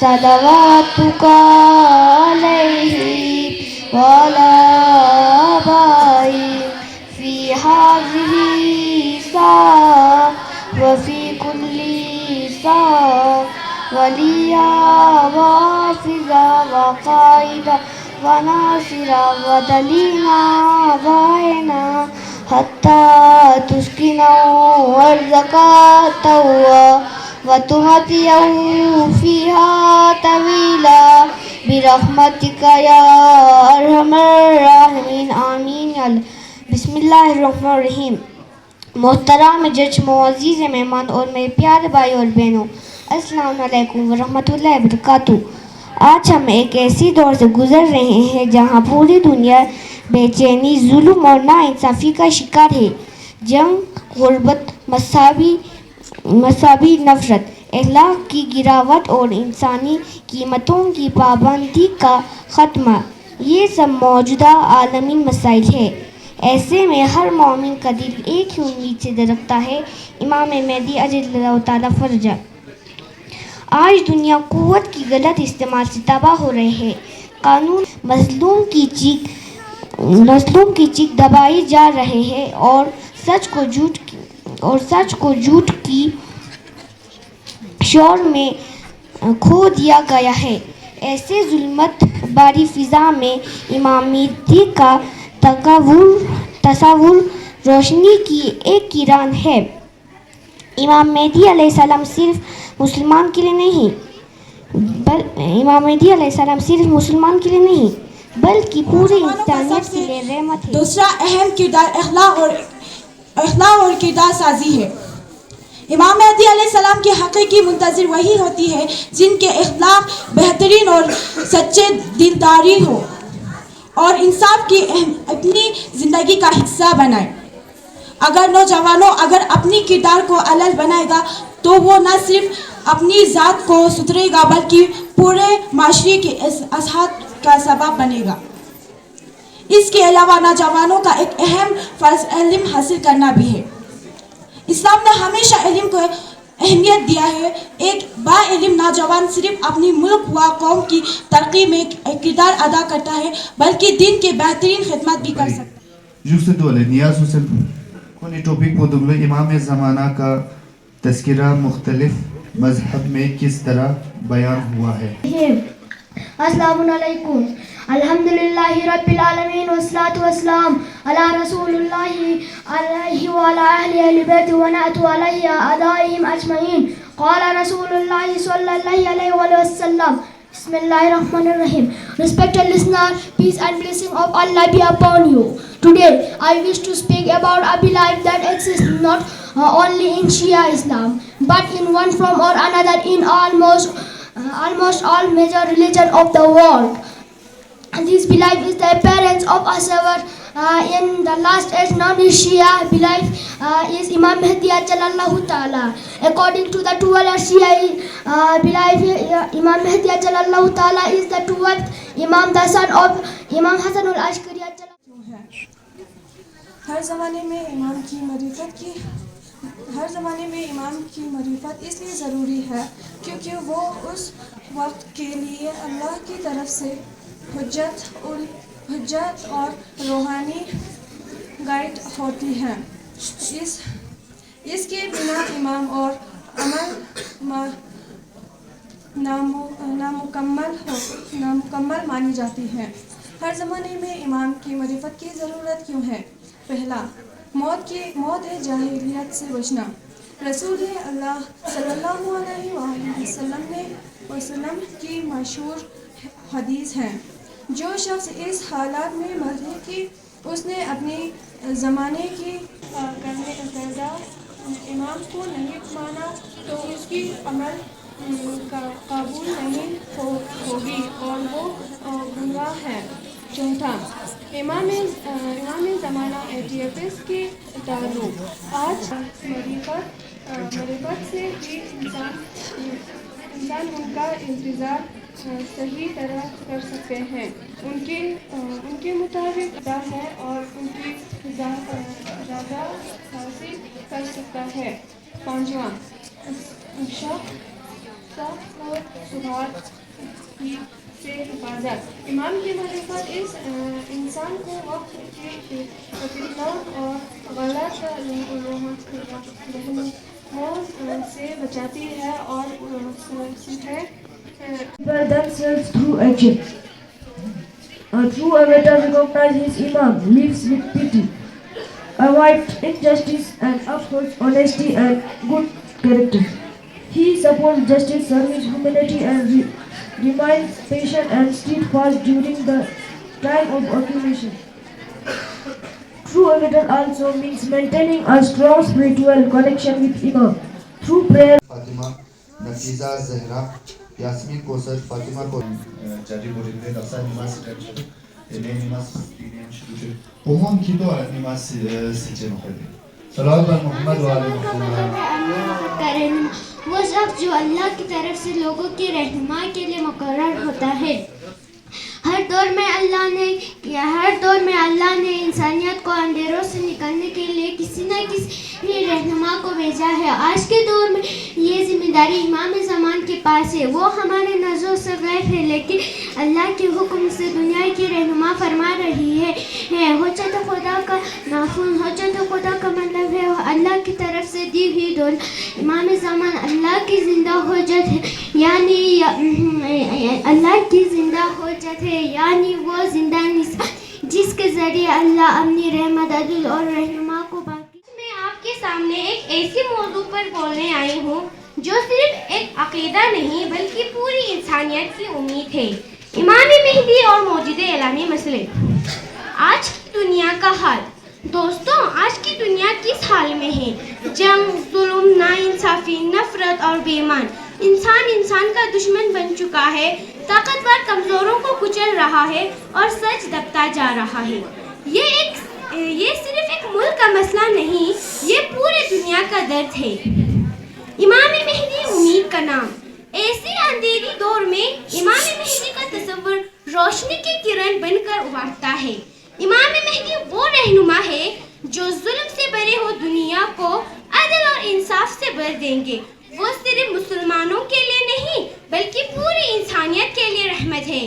सलवातुका अलैहि वला बाई फी हाज़िही सा व फी कुल्ली सा वलिया वाफिज़ा व क़ाइदा व नासिरा व दलीना वाइना हत्ता तुस्किनौ अर्ज़क़तौ व तुमतियौ फ़ीहा तवीला बिरहमतिका या अरहमर राहिमीन आमीन। बिस्मिल्लाहिर्रहमानिर्रहीम। मोहतरम जज, मोअज़्ज़ीज़ मेहमान और मेरे प्यारे भाई और बहनों, अस्सलाम वालेकुम व रहमतुल्लाहि व बरकातुहू। आज हम एक ऐसी दौर से गुजर रहे हैं जहाँ पूरी दुनिया बेचैनी, जुल्म और नाइंसाफ़ी का शिकार है। जंग, गुर्बत, मज़हबी नफ़रत, अखलाक की गिरावट और इंसानी कीमतों की पाबंदी का ख़त्मा, ये सब मौजूदा आलमी मसाइल है। ऐसे में हर मोमिन का दिल एक ही उम्मीद से धड़कता है, इमाम महदी अजल्लहु ताला फ़रजा। आज दुनिया क़ुव्वत की गलत इस्तेमाल से तबाह हो रहे हैं। कानून मज़लूम की चीख दबाई जा रहे हैं और सच को झूठ की शोर में खो दिया गया है। ऐसे जुल्मत बारी फ़िज़ा में इमाम महदी का तसव्वुर रोशनी की एक किरण है। इमाम महदी अलैहिस्सलाम सिर्फ मुसलमान के लिए नहीं बल्कि पूरी इंसानियत के लिए रहमत है। दूसरा अहम किरदार अखलाक और किरदार साजी है। इमाम महदी अलैहिस्सलाम की हकीकी मुंतज़िर वही होती है जिनके अखलाक बेहतरीन और सच्चे दिलदारी हो और इंसाफ की अपनी ज़िंदगी का हिस्सा बनाए। अगर नौजवानों अगर अपनी किरदार को अलग बनाएगा तो वो न सिर्फ अपनी ज़ात को सुधरेगा बल्कि पूरे माशरे के असहात का सबब बनेगा। इसके अलावा नौजवानों का एक अहम फ़र्ज़ इल्म हासिल करना भी है। इस्लाम ने हमेशा इल्म को अहमियत दिया है। एक बाइल्म नौजवान सिर्फ अपनी मुल्क व कौम की तरक्की में किरदार अदा करता है बल्कि दिन के बेहतरीन खिदमत भी कर सकता है। टॉपिक पोदुगलो इमाम ज़माना का तज़किरा मुख्तलिफ मज़हब में किस तरह बयान हुआ है। अस्सलामुअलैकुम। अल्हम्दुलिल्लाहि रब्बिल आलमीन वस्सलातु वस्सलाम अला रसूलिल्लाहि अलैहि व अला अहलि बैति व नअतु अलैहि अदाइहिम अजमईन। क़ाला रसूलुल्लाहि सल्लल्लाहु अलैहि वसल्लम। Bismillahirrahmanirrahim. Respected listener, peace and blessing of Allah be upon you. Today, I wish to speak about a belief that exists not only in Shia Islam, but in one form or another in almost all major religions of the world. And this belief is the appearance of a savior in the last age, known as Shia belief is Imam Mahdi Ajallallahu Ta'ala. According to the 12th Shia belief, Imam Mahdi Ajallallahu Ta'ala is the 12th Imam, the son of Imam Hasan al-Ashqari। हर ज़माने में इमाम की मरीफत इसलिए ज़रूरी है क्योंकि वो उस वक्त के लिए अल्लाह की तरफ से हुज्जत और रूहानी गाइड होती हैं। इसके बिना इमाम और अमल नामुकम्मल मानी जाती है। हर ज़माने में इमाम की मरीफत की ज़रूरत क्यों है। पहला, मौत जाहिलियत से बचना। रसूल अल्लाह सल्लल्लाहु अलैहि वसल्लम की मशहूर हदीस है, जो शख्स इस हालत में मरे कि उसने अपने ज़माने की करने इमाम को नहीं माना तो उसकी अमल कबूल नहीं होगी और वो गुनाह है। चौथा, इमाम ज़माना एटीएफएस के ताल्लुक। आज मरीफत से ही इंसान उनका इंतज़ार सही तरह कर सकते हैं। उनके मुताबिक है और उनकी रज़ा हासिल कर सकता है। पाँचवा, सख्त और सुधार से हिफाजत। इमाम की मारिफत इस इंसान को वक्त के फतीलों और गलत रहनुमाओं से बचाती है और themselves through action. A true avatar recognizes his Imam, lives with pity, avoids injustice and upholds honesty and good character. He supports justice, serves humanity and remains patient and steadfast during the time of accusation. True avatar also means maintaining a strong spiritual connection with Imam through prayer. Fatima Nafisa Zahra Yasmin Kausar Fatima को jadi muridnya daksa nimas kaçtı. Ne nimas dinleyen şu. Umum kido nimas seçim oldu. सलावत मोहम्मद वाले वो शख्स जो अल्लाह की तरफ से लोगों के रहनुमा के लिए मुकर्रर होता है। हर दौर में अल्लाह ने इंसानियत को अंधेरों से निकालने के लिए किसी न किसी रहनुमा को भेजा है। आज के दौर में ये जिम्मेदारी इमाम ज़मान के पास है। वो हमारे नज़रों से गैर है, लेकिन अल्लाह के हुक्म से दुनिया की रहनुमा फरमा रही है। हुज्जत खुदा का नाफुन, हुज्जत खुदा का मतलब है अल्लाह की तरफ से दी हुई दौलत। इमाम ज़मान अल्लाह की जिंदा हुज्जत है, यानी अल्लाह की जिंदा हुज्जत है, यानी वो जिंदा निशान जिसके जरिए अल्लाह अपनी रहमत अदल और रहनुमा को बाकी। मैं आपके सामने एक ऐसे मौजू पर बोलने आई हूँ जो सिर्फ एक अकीदा नहीं बल्कि पूरी इंसानियत की उम्मीद है। इमाम मेहदी और मौजूदा इलामी मसले। आज की दुनिया का हाल। दोस्तों, आज की दुनिया किस हाल में है? जंग, जुल्म, नाइंसाफी, नफरत और बेईमान। इंसान का दुश्मन बन चुका है। ताकतवर कमजोरों को कुचल रहा है और सच दबता जा रहा है। ये सिर्फ एक मुल्क का मसला नहीं, ये पूरे दुनिया का दर्द है। इमाम मेहदी उम्मीद का नाम। ऐसे अंधेरी दौर में इमाम मेहदी का तस्वर रोशनी की किरण बनकर उभरता है। इमाम मेहदी वो रहनुमा है जो जुल्म से भरे हो दुनिया को अदल और इंसाफ से भर देंगे। वो सिर्फ मुसलमानों के लिए नहीं बल्कि पूरी इंसानियत के लिए रहमत है।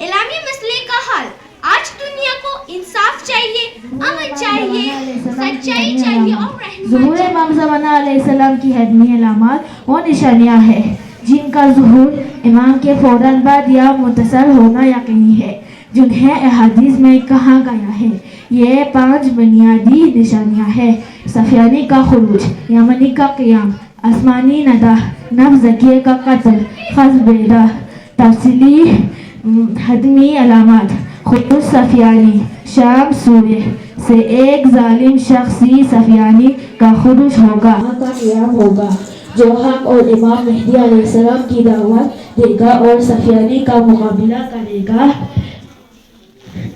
इलामी मसले का हल। आज दुनिया को इंसाफ चाहिए, अमन चाहिए, सच्चाई चाहिए और ज़ुहूर इमाम ज़मान अलैहिस्सलाम की हतमी अलामत वो निशानियाँ हैं जिनका ज़ुहूर इमाम के फौरन बाद या मुतसर होना यकीनी है, जिन्हें अहादीस में कहा गया है। ये 5 बुनियादी निशानियाँ हैं। सफियानी का खुरूज, यमनी का क़ियाम, आसमानी नदा, नफ्स ज़किये का कत्ल, ख़ज़ बेदा। तफसीली हतमी अलामत। खुरूज सफियानी, शाम सूर्य से एक जालिम शख्सी सफियानी का खुरूज होगा, का क़ियाम होगा जो हक और इमाम मेहदी अलैहिस्सलाम की दावत देगा और सफियानी का मुकाबला करेगा।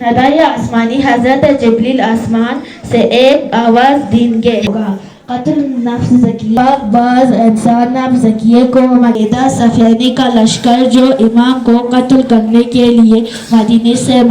नदाया आसमानी, हजरत जिब्रील आसमान से एक आवाज़ देंगे होगा। कत्ल नफ्स ज़किया, बाज़ इंसान नफ्स ज़किये को मकीदा सफियानी का लश्कर जो इमाम को कत्ल करने के लिए मदीने से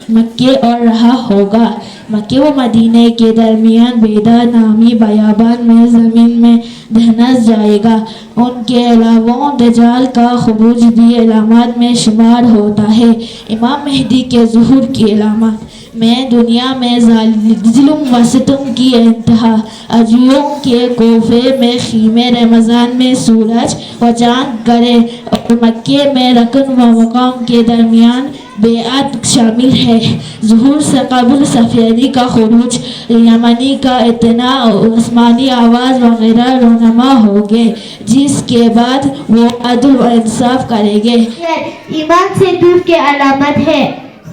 मक्के और रहा होगा। मक्के व मदीने के दरमियान बेदा नामी बयाबान में ज़मीन में धंस जाएगा। उनके अलावा दजाल का खुरूज भी इलामात में शुमार होता है। इमाम मेहदी के ज़ुहूर की इलामत में दुनिया में ज़ुल्म व सितम की इंतहा, अजियों के कोफे में खीमे, रमज़ान में सूरज व चाँद करे और मक्के में रकन व मकाम के दरमियान बेअत शामिल है। ज़ुहूर से कबल सफियानी का खुरूज, यमनी का इतना, आसमानी आवाज़ वगैरह रोनमा होंगे, जिसके बाद वो अदल व इंसाफ करेंगे। ईमान से दूर के अलामत है।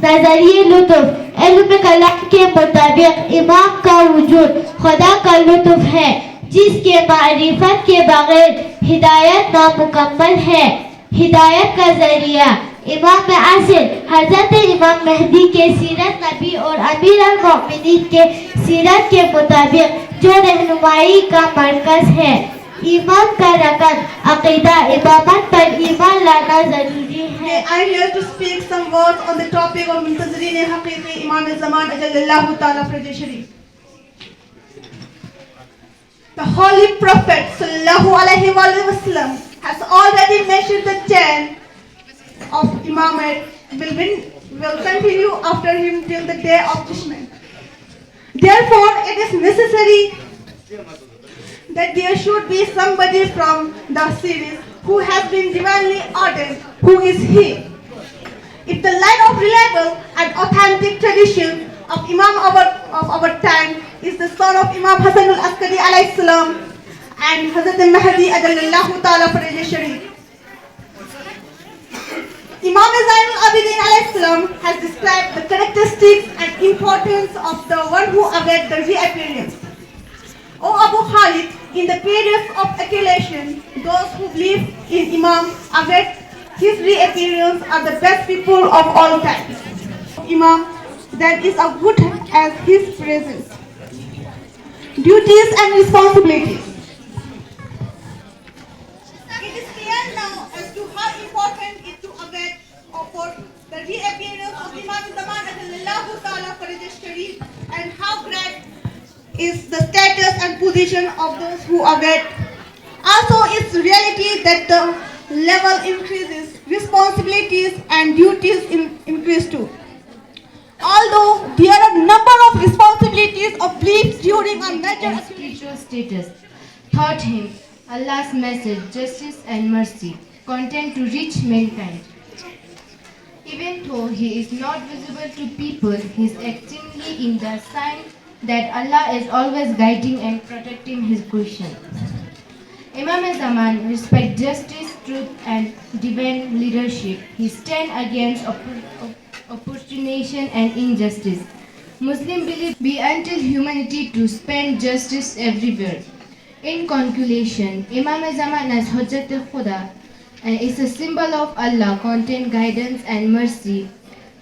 नजरिए लुत्फ। इल्म कलाम के मुताबिक इमाम का वजूद खुदा का लुत्फ है जिसके मारिफत के बगैर हिदायत नामुकम्मल है। हिदायत का जरिया इमाम आसिर हजरत इमाम मेहदी के सीरत नबी और अमीर अल-मोमिनीन के सीरत के मुताबिक जो रहनुमाई का मरकज है। ईमान का रकन अकीदा, इमामत पर ईमान लाना जरूरी है। I am here to speak some words on the topic of Muntazireen Haqiqi Imam Zaman Ajallallahu Ta'ala Pradesh Sharif. The Holy Prophet Sallallahu Alaihi Wasallam has already mentioned the chain of imamate will continue after him till the day of judgment. Therefore, it is necessary that there should be somebody from the series who has been divinely ordained. Who is he? If the line of reliable and authentic tradition of Imam of our time is the son of Imam Hassan al-Askari alayhi salam and Hazrat Mahdi ajallallahu ta'ala Faraj Sharif. Imam Zain al-Abidin alayhi salam has described the characteristics and importance of the one who awaits the reappearance. O Abu Khalid, in the periods of accumulation, those who believe in Imam await his reappearance are the best people of all time. Imam then is as good as his presence. Duties and responsibilities. It is clear now as to how important it is to await for the reappearance of Imam Zaman Ajallahu Ta'ala Faraj Sharif and how great is the status and position of those who await. Also, it's reality that the level increases, responsibilities and duties increase too. Although there are number of responsibilities of beliefs during a major and spiritual status, taught him Allah's message, justice and mercy, content to reach mankind. Even though he is not visible to people, he is extremely in the sign that Allah is always guiding and protecting his creation. Imam Zaman respects justice, truth and divine leadership. He stands against opportunation and injustice. Muslim believe be until humanity to spend justice everywhere. In conclusion, Imam Zaman as Hujjat al-Khuda is a symbol of Allah, content, guidance and mercy.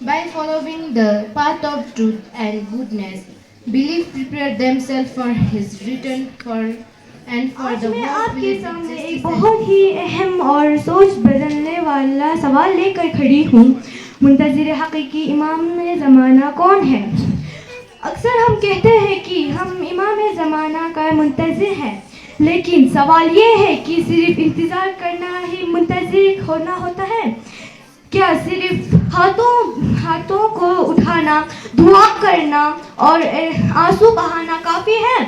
By following the path of truth and goodness, believe prepare themselves for his return for the मैं world आपके with सामने justice एक and बहुत ही अहम और सोच बदलने वाला सवाल लेकर खड़ी हूँ। मुंतज़िर हकीकी इमाम ज़माना कौन है? अक्सर हम कहते हैं कि हम इमाम ज़माना का मुंतज़िर हैं, लेकिन सवाल ये है कि सिर्फ इंतज़ार करना ही मुंतज़िर होना होता है? क्या सिर्फ हाथों को उठाना, दुआ करना और आंसू बहाना काफ़ी है,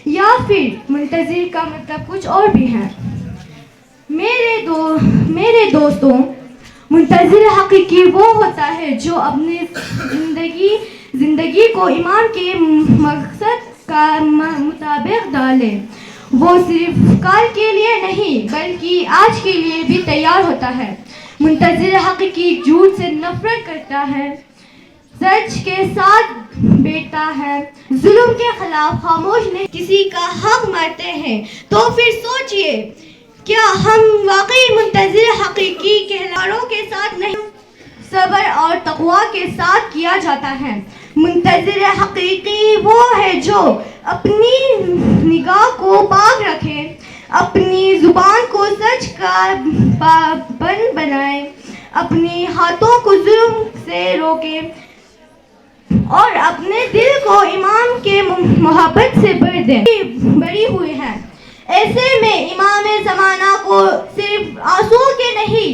या फिर मुंतज़िर का मतलब कुछ और भी है? मेरे दोस्तों, मुंतज़िर हकीकी वो होता है जो अपनी ज़िंदगी को इमाम के मकसद का मुताबिक डाले। वो सिर्फ काल के लिए नहीं बल्कि आज के लिए भी तैयार होता है। मुंतज़िर हकीकी झूठ से नफरत करता है, सच के साथ बैठता है, जुल्म के खिलाफ खामोश नहीं, किसी का हक मारते हैं। तो फिर सोचिए, क्या हम वाकई मुंतज़िर हकीकी कहलारों के साथ नहीं, सब्र और तक़वा के साथ किया जाता है। मुंतज़िर हकीकी वो है जो अपनी निगाह को पाक रखे, अपनी जुबान को सच का पाबंद बनाए, अपने हाथों को जुल्म से रोके और अपने दिल को इमाम के मोहब्बत से भर दे। बड़ी हुई है, ऐसे में इमाम ज़माना को सिर्फ आंसू के नहीं,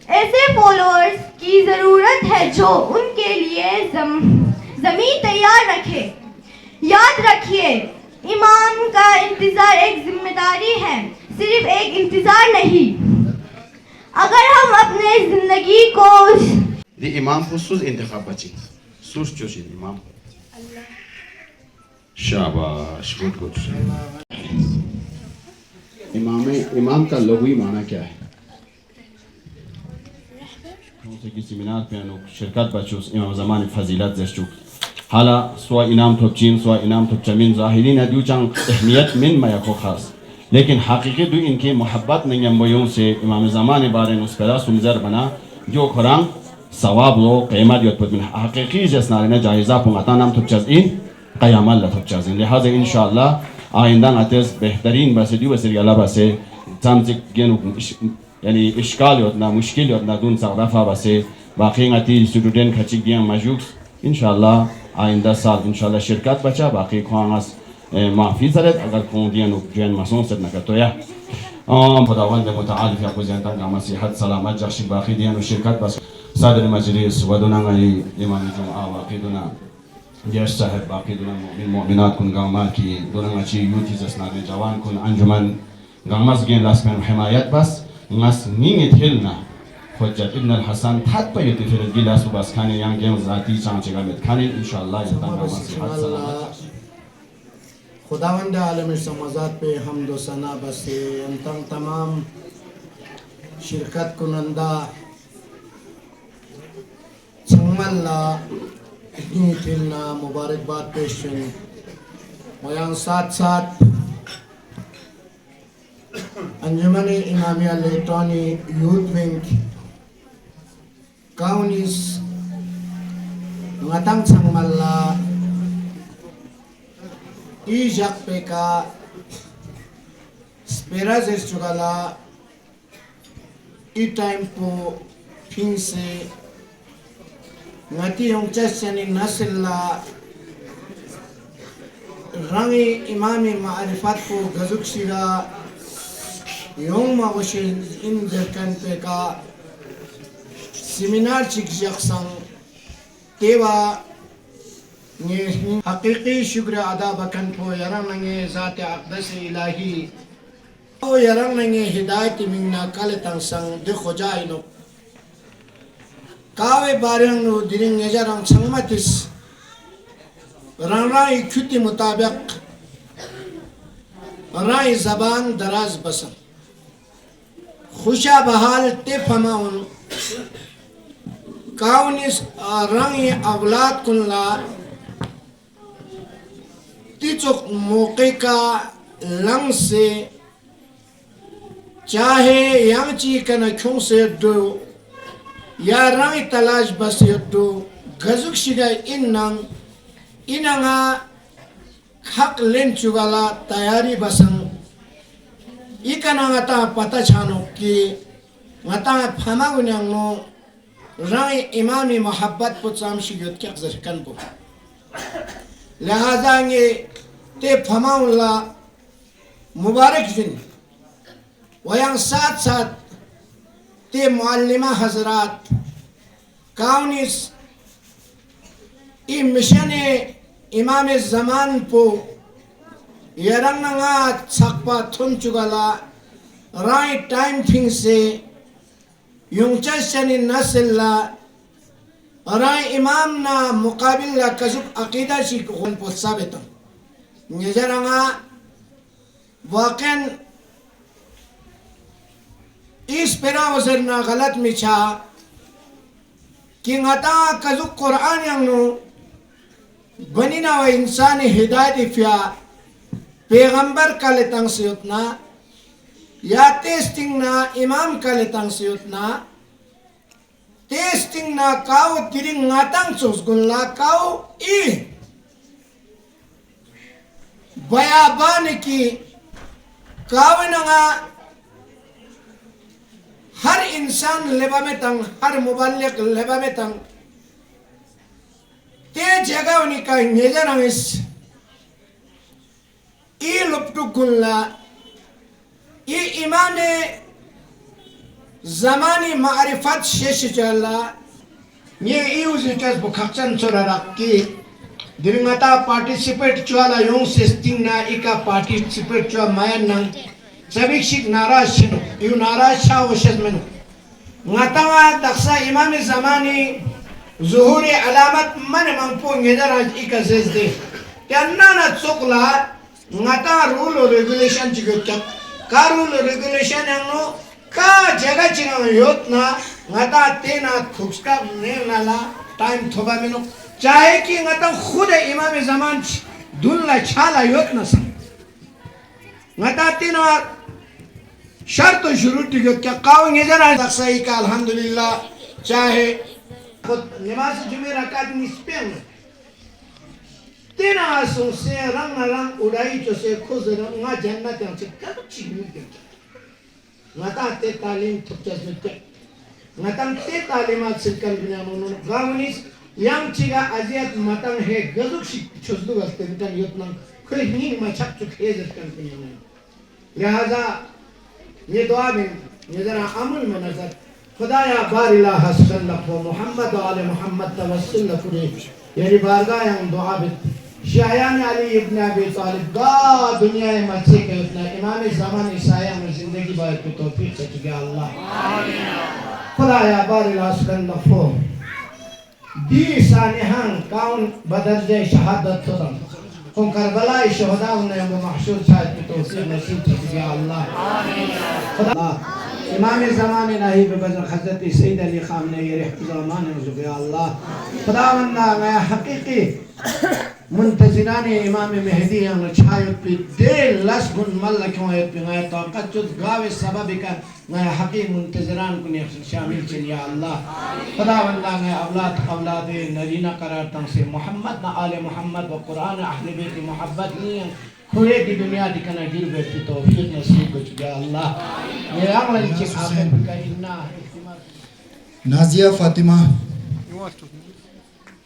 ऐसे फॉलोअर्स की ज़रूरत है जो उनके लिए ज़मीन तैयार रखे। याद रखिए, इमाम का इंतज़ार एक जिम्मेदारी है, सिर्फ एक इंतज़ार नहीं। अगर हम अपने ज़िंदगी को The Imam husus इंतखाब बची sus चोशिन Imam शाबाश गुड इमाम का लघुई माना क्या है? की सेमिनार पे शिरकत बचूस इमाम ज़मान फजीलत जश्चू हाला स्वा इनाम थोपचीन स्वा इनाम थोपचमीन ज़ाहिरीन अदूचांग अहमियत मिन मयाको खास, लेकिन हकीकी दो इनके मोहब्बत नंगमोयों से इमाम ज़मान बारे नुस्करा सुमजर बना जो खुरान सवाब लो क़ीमत योत पद हकीकी जसनारे ने जायज़ा पुंगाता नाम थोपचज़ीन क़यामत ला थोपचज़ीन। लिहाजा इंशाअल्लाह आइंदा आतेस बेहतरीन बसे दियो बसे अल्लाह बसे तमजिक गेनु यानी इश्काल योतना मुश्किल योतना दून सागराफा बसे बाकी आती स्टूडेंट खची गियां मजूक्स इंशाअल्लाह आइंदा साल इंशाअल्लाह शिरकत बचा बाकी ख्वांगस माफी ज़रत अगर कौन दिया नुक जैन मसों से नकतो या خداوند متعال في أقوى زينتان كما صحة سلامت جخش باقي ديان وشركات بس صدر المجلس ودونا غي إمام الجمعة واقيدنا جيش صاحب باقيدنا مؤمنات كن غامات كي دونا غي يوتي زسنا جوان كن أنجمان غامس جين لاسمن حمايات بس ناس نينت هلنا حجة ابن الحسن تحت بيتي في الجلاس وبس كان يانجيم ذاتي شانشيغامت كان إن شاء الله يتان كما صحة سلامت खुदावंद आलम समाजात पे हमद व सना बसे तमाम शिरकत कुनंदा चंगमल्ला फिलना मुबारकबाद पेश वयां साथ साथ अंजुमन इमामिया लेटोनी यूथ विंग काउनिस ngatang changmalla Ijak peka speras esjugala I time po pinse ngati yung chasani nasilla rangi imami ma'arifat po gazuk siga yung mawashin inderkan peka seminar chikjak sang tewa हकीकी शुक्र अदा बकन को यरंग नंगे ज़ात अक़दस इलाही ओ यरंग नंगे हिदायत मिंगना कल तंगसंग दे खुजाइनो कावे बारंग नो दिरिंग यजरंग संगमतिस रंगराई खुती मुताबिक राई ज़बान दराज बसन खुशा बहाल ते फमाउन काउनिस रंगी अवलाद कुल्ला तिचुक मौके का लंग से चाहे यांची कना क्यों से दो या रंग तलाश बस दो गजुक शिगा इनंगा हक लेन चुगाला तैयारी बसन इकना ngata पता छानो कि ngata फमा गुन्यांगनो रंग इमामी मोहब्बत पुचाम शिगत क्या जरकन बो लिहाजा ये ते फमाउल्ला मुबारक दिन वयां साथ साथ ते मुअल्लिमा हजरात काउनिस इ मिशन इमाम ज़मान पो यरंगा छकपा थुन चुगला राय टाइम थिंग से युंचा शनि नस्ला राय इमाम ना मुकाबिल ला कजुक अकीदा शी कोन पो साबित नजरंगा वाकन इस पेरा वजर ना गलत मिछा कि ngata कजुक कुरान यांगनो बनिना व इंसान हिदायत फिया पैगंबर का लेतंग से उतना या टेस्टिंग ना इमाम का लेतंग से उतना टेस्टिंग ना काउ तिरिंग ngatang चोस गुल्ला काउ ई बयाबान की कावनंगा हर इंसान लेबा में तंग हर मुबाल्लिग लेबा में तंग ते जगह उनका नेजरंगिस ई लुप्तु गुल्ला ई इमाने ज़मानी मारिफत शेष चला ये यूज़ केस बुखाचन चोरा रखी दिवंगता पार्टिसिपेट चुआला यों सेस्टिंग ना इका पार्टिसिपेट चुआ मायन नंग सभी शिक नाराज शिनो यू नाराज शाह वशेस में ngatawa daksa imam ज़मानी ज़ुहूर अलामत मन मंगपो नेदराज इका ज़ेज़दे क्या ना चोकला ngata rule और रेगुलेशन चिकट का rule और रेगुलेशन यांगनो का जगह चिंगा योत ना ngata तेना खुशका ने नाला टाइम थोबा में नो चाहे कि ngata खुद इमाम ज़मान दुल्ला छाला योत ना सा ngata तेना शर्त शुरू टिकट क्या काउंगे जरा दक्षाई का अल्हम्दुलिल्लाह चाहे खुद नमाज जुमे रकात निस्पें तेना आसों से रंग उड़ाई जो से खुद रंगा जन्नत yang cekap cingin ngata te talim tukjas mit ngatang te talimat silkan binyamun gaunis yang ciga aziat matang he gazuk shi chusdu gaste bitan yotnang khoi ni machak chuk he jaskan binyamun lihaza ये दुआ में ये जरा अमल में नजर खुदाया बारिला हसन लफो मोहम्मद आले मोहम्मद तवस्सुल लफरे यानी बारगाह हम दुआ में शायान अली इब्न अबी तालिब गा दुनिया में मर्जी के उतना इमाम ज़मान ईसाया में जिंदगी बार की तौफीक से गया अल्लाह आमीन खुदाया बारिला हसन लफो दी सानिहां काउन बदरजे शहादत तुरम उन करबला शहदा उन्हें वो महशूर शायद की तौफीक नसीब से गया अल्लाह आमीन खुदा इमाम ज़माने नहीं बज़र हज़रत सईद अली ख़ामनेई रहमतुल्लाह अलैहि अल्लाह खुदावंदा मैं हकीकी मुंतज़िराने इमाम मेहदी हैं छायत पे दे लस गुन मल्ल क्यों है पे मैं तो कच्चुत गावे सबब का मैं हकीम मुंतज़िरान को ने शामिल चलिए अल्लाह खुदावंदा मैं औलाद नरीना करार तंग से मोहम्मद ना आले मोहम्मद व कुरान अहले बैत मोहब्बत नहीं खुले की दुनिया दिखना गिर बैठी तौफीक नसीब हो चुका अल्लाह ये अमल की आखिर का इन्ना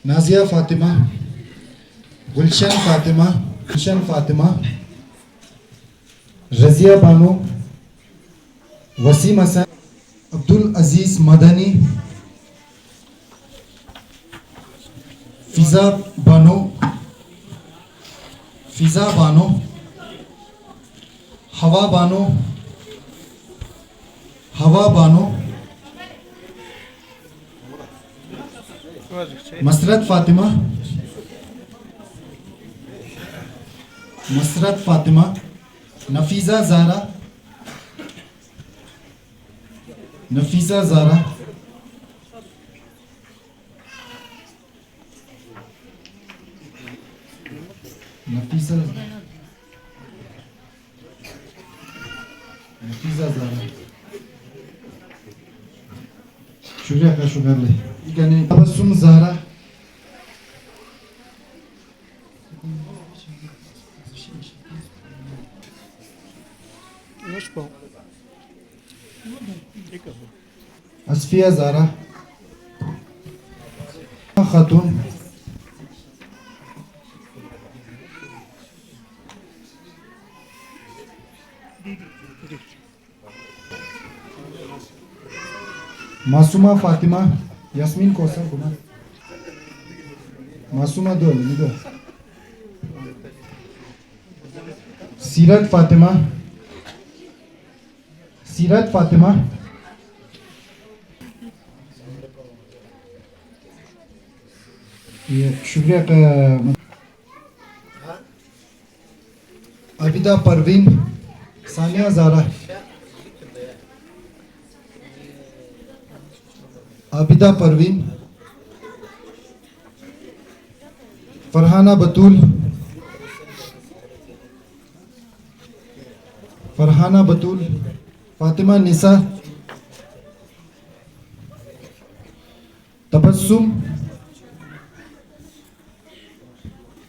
नाजिया फातिमा गुलशन फातिमा रजिया बानो वसीम हसन अब्दुल अजीज मदनी फिजा बानो हवा बानो मसरत फातिमा नफीजा ज़ारा नफीसा ज़ारा शुक्रिया का शुक्र ले यानी तबस्सुम ज़ारा असफिया ज़ारा खातून मासूमा फातिमा यास्मीन कौसर गुना मासूमा दो सीरत फातिमा ये शुक्रिया का अबिदा परवीन सानिया ज़ारा आबिदा परवीन फरहाना बतूल फातिमा निसा तबस्सुम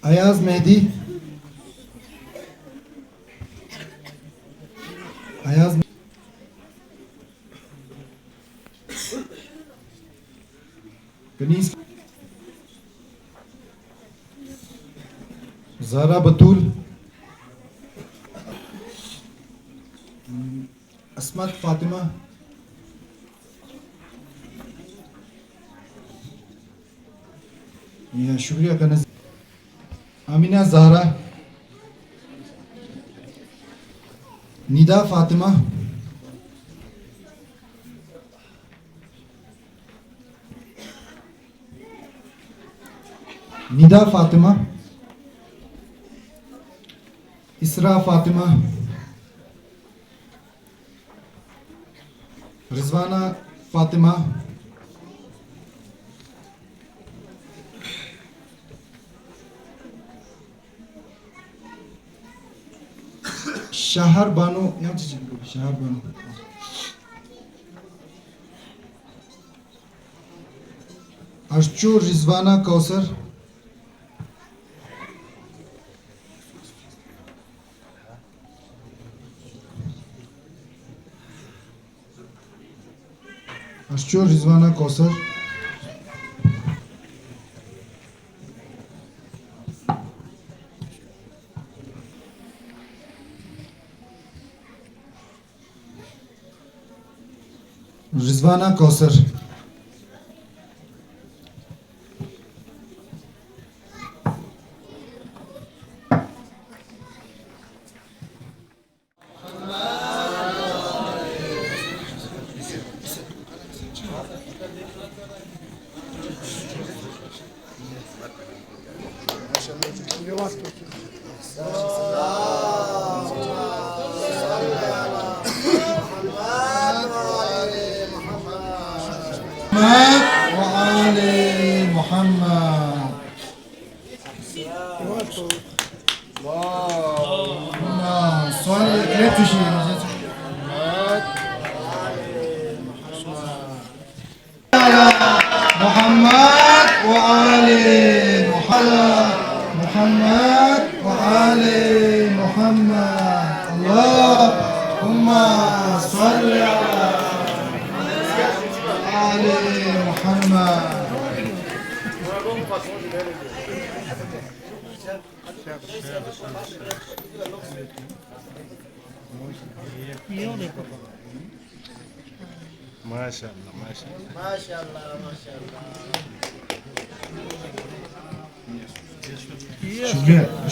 अयाज मेहदी कनीस ज़ारा बतूल अस्मत फातिमा यह शुक्रिया का नज़र आमिना ज़हरा निदा फातिमा इसरा फातिमा रिजवाना फातिमा शहर बानो अर्चू रिजवाना कौसर रिजवाना कौसर Rizvana Kausar.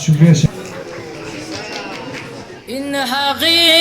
शुक्रिया इन हक़ीक़